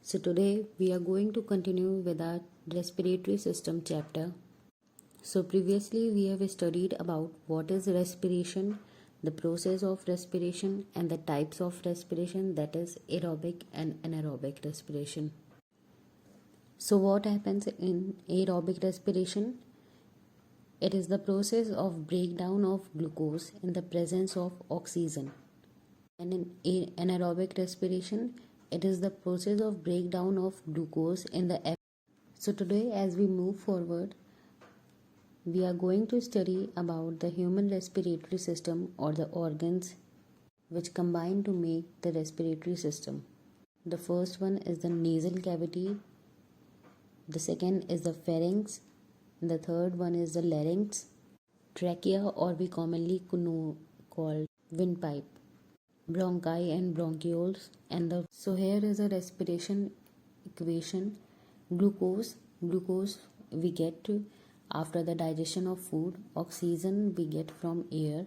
So today we are going to continue with our respiratory system chapter. So previously we have studied about what is respiration, the process of respiration and the types of respiration, that is aerobic and anaerobic respiration. So what happens in aerobic respiration? It is the process of breakdown of glucose in the presence of oxygen. And in anaerobic respiration, it is the process of breakdown of glucose in the air. So today as we move forward, we are going to study about the human respiratory system or the organs which combine to make the respiratory system. The first one is the nasal cavity, the second is the pharynx, the third one is the larynx, trachea or we commonly call windpipe, bronchi and bronchioles, and so here is a respiration equation. Glucose we get after the digestion of food. Oxygen we get from air.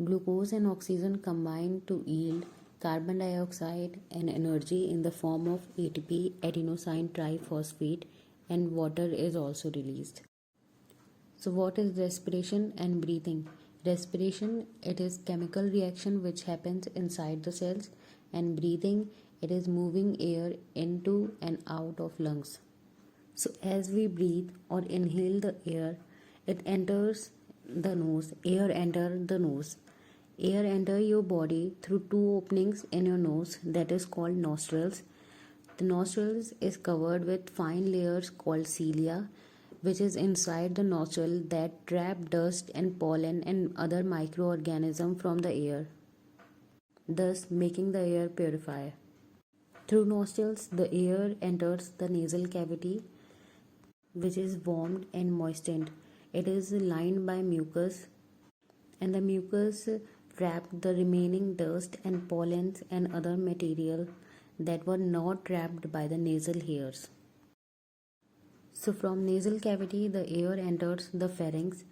Glucose and oxygen combine to yield carbon dioxide and energy in the form of ATP, adenosine triphosphate, and water is also released. So what is respiration and breathing? Respiration, it is chemical reaction which happens inside the cells, and breathing, it is moving air into and out of lungs. So as we breathe or inhale the air, it enters the nose. Air enter your body through two openings in your nose, that is called nostrils. The nostrils is covered with fine layers called cilia, which is inside the nostril that trap dust and pollen and other microorganisms from the air, thus making the air purifier. Through nostrils, the air enters the nasal cavity, which is warmed and moistened. It is lined by mucus, and the mucus trapped the remaining dust and pollens and other material that were not trapped by the nasal hairs. So from nasal cavity, the air enters the pharynx.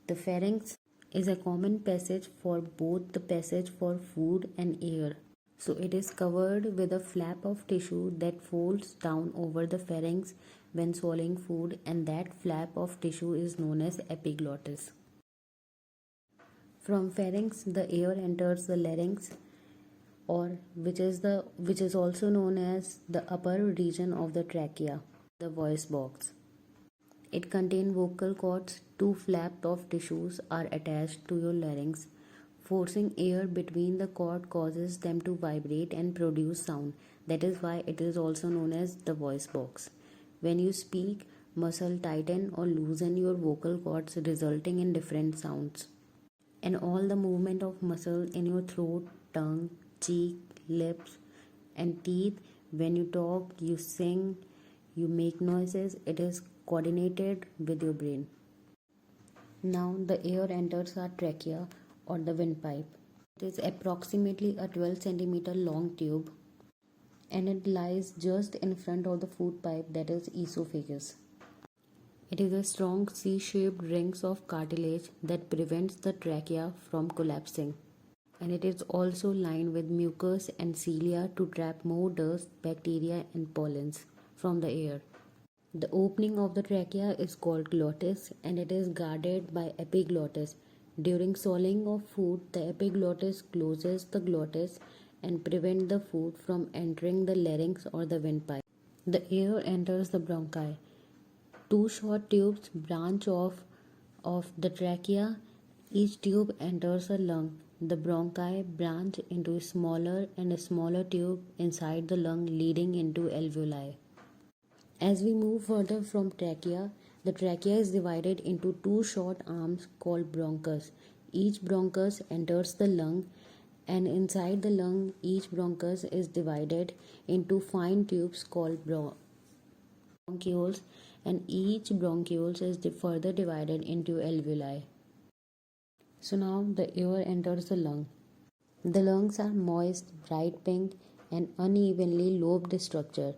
The pharynx is a common passage for both the passage for food and air. So it is covered with a flap of tissue that folds down over the pharynx when swallowing food, and that flap of tissue is known as epiglottis. From pharynx, the air enters the larynx, or which is also known as the upper region of the trachea, the voice box. It contains vocal cords. Two flaps of tissues are attached to your larynx. Forcing air between the cord causes them to vibrate and produce sound. That is why it is also known as the voice box. When you speak, muscle tighten or loosen your vocal cords, resulting in different sounds. And all the movement of muscle in your throat, tongue, cheek, lips, and teeth, when you talk, you sing, you make noises, it is coordinated with your brain. Now the air enters our trachea or the windpipe. It is approximately a 12 centimeter long tube, and it lies just in front of the food pipe, that is esophagus. It is a strong C-shaped rings of cartilage that prevents the trachea from collapsing, and it is also lined with mucus and cilia to trap more dust, bacteria and pollens from the air. The opening of the trachea is called glottis, and it is guarded by epiglottis. During swallowing of food, the epiglottis closes the glottis and prevent the food from entering the larynx or the windpipe. The air enters the bronchi. Two short tubes branch off of the trachea. Each tube enters a lung. The bronchi branch into a smaller and a smaller tube inside the lung, leading into alveoli. As we move further from trachea, the trachea is divided into two short arms called bronchus. Each bronchus enters the lung, and inside the lung, each bronchus is divided into fine tubes called bronchioles, and each bronchiole is further divided into alveoli. So now the air enters the lung. The lungs are moist, bright pink, and unevenly lobed structure.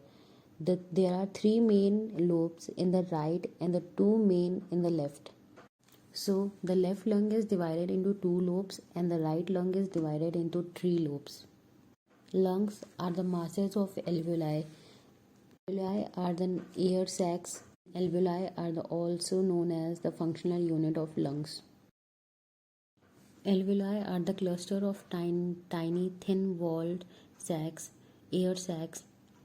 There are three main lobes in the right and the two main in the left. So the left lung is divided into two lobes and the right lung is divided into three lobes. Lungs are the masses of alveoli. Alveoli are the air sacs. Alveoli are also known as the functional unit of lungs. Alveoli are the cluster of tiny thin-walled sacs, air sacs.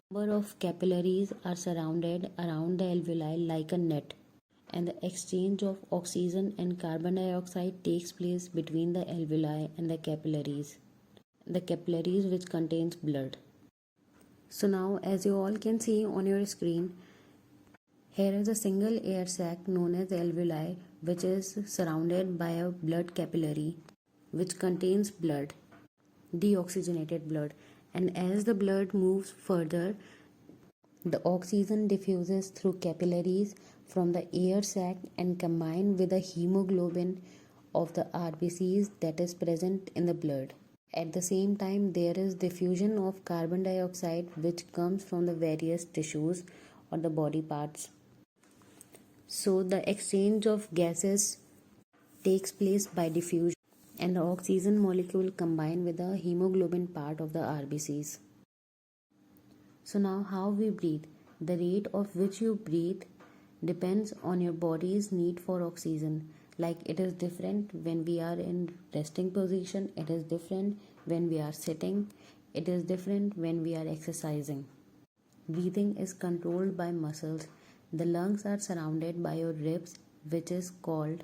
Number of capillaries are surrounded around the alveoli like a net, and the exchange of oxygen and carbon dioxide takes place between the alveoli and the capillaries. The capillaries which contains blood. So now, as you all can see on your screen, here is a single air sac known as alveoli, which is surrounded by a blood capillary which contains blood, deoxygenated blood, and as the blood moves further, the oxygen diffuses through capillaries from the air sac and combine with the hemoglobin of the RBCs that is present in the blood. At the same time, there is diffusion of carbon dioxide which comes from the various tissues or the body parts. So the exchange of gases takes place by diffusion and the oxygen molecule combine with the hemoglobin part of the RBCs. So now how we breathe. The rate of which you breathe depends on your body's need for oxygen. Like it is different when we are in resting position, it is different when we are sitting, it is different when we are exercising. Breathing is controlled by muscles. The lungs are surrounded by your ribs, which is called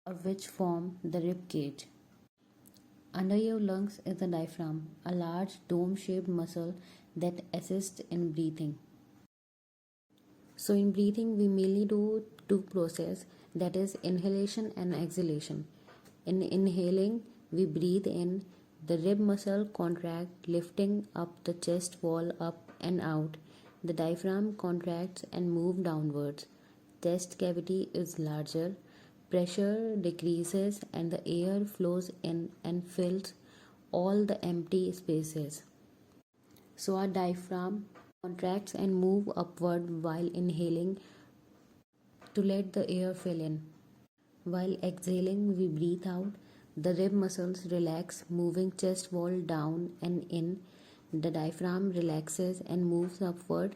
or which form the rib cage. Under your lungs is the diaphragm, a large dome-shaped muscle that assists in breathing. So in breathing, we mainly do two processes, that is inhalation and exhalation. In inhaling, we breathe in, the rib muscle contract, lifting up the chest wall up and out. The diaphragm contracts and moves downwards. Chest cavity is larger. Pressure decreases and the air flows in and fills all the empty spaces. So our diaphragm contracts and move upward while inhaling to let the air fill in. While exhaling, we breathe out. The rib muscles relax, moving chest wall down and in. The diaphragm relaxes and moves upward.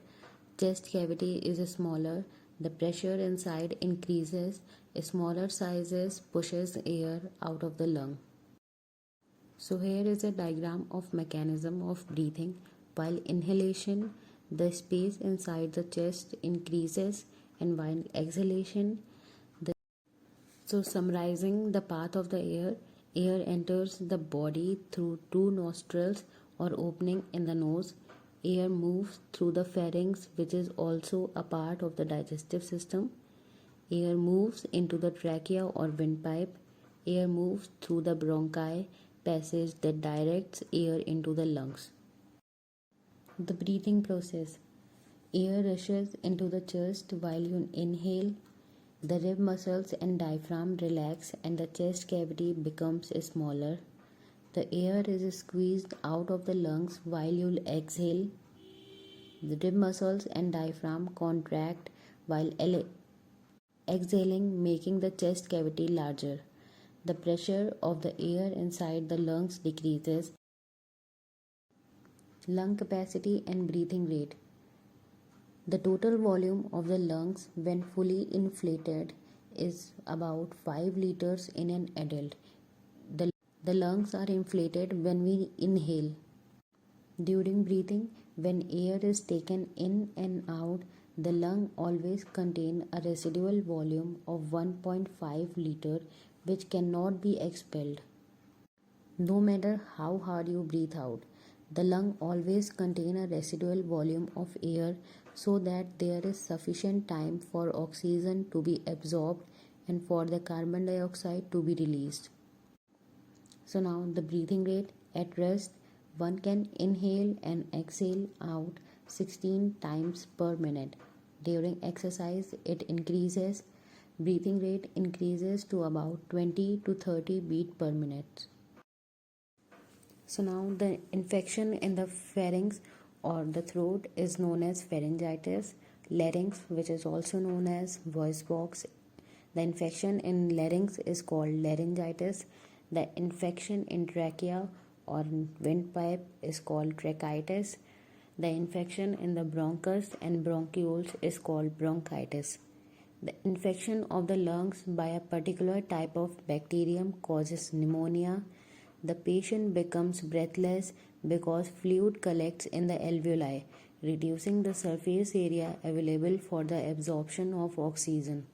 Chest cavity is smaller. The pressure inside increases. Smaller sizes pushes air out of the lung. So here is a diagram of mechanism of breathing. While inhalation, the space inside the chest increases, and while exhalation, so summarizing the path of the air, air enters the body through two nostrils or opening in the nose. Air moves through the pharynx, which is also a part of the digestive system. Air moves into the trachea or windpipe. Air moves through the bronchi passage that directs air into the lungs. The breathing process. Air rushes into the chest while you inhale. The rib muscles and diaphragm relax and the chest cavity becomes smaller. The air is squeezed out of the lungs while you exhale. The rib muscles and diaphragm contract while exhaling, making the chest cavity larger. The pressure of the air inside the lungs decreases. Lung capacity and breathing rate. The total volume of the lungs when fully inflated is about 5 liters in an adult. The lungs are inflated when we inhale. During breathing, when air is taken in and out, the lung always contain a residual volume of 1.5 liter which cannot be expelled. No matter how hard you breathe out, the lung always contain a residual volume of air so that there is sufficient time for oxygen to be absorbed and for the carbon dioxide to be released. So now the breathing rate at rest, one can inhale and exhale out 16 times per minute. During exercise, it increases. Breathing rate increases to about 20 to 30 beats per minute. So now the infection in the pharynx or the throat is known as pharyngitis. Larynx, which is also known as voice box. The infection in larynx is called laryngitis. The infection in trachea or windpipe is called tracheitis. The infection in the bronchus and bronchioles is called bronchitis. The infection of the lungs by a particular type of bacterium causes pneumonia. The patient becomes breathless because fluid collects in the alveoli, reducing the surface area available for the absorption of oxygen.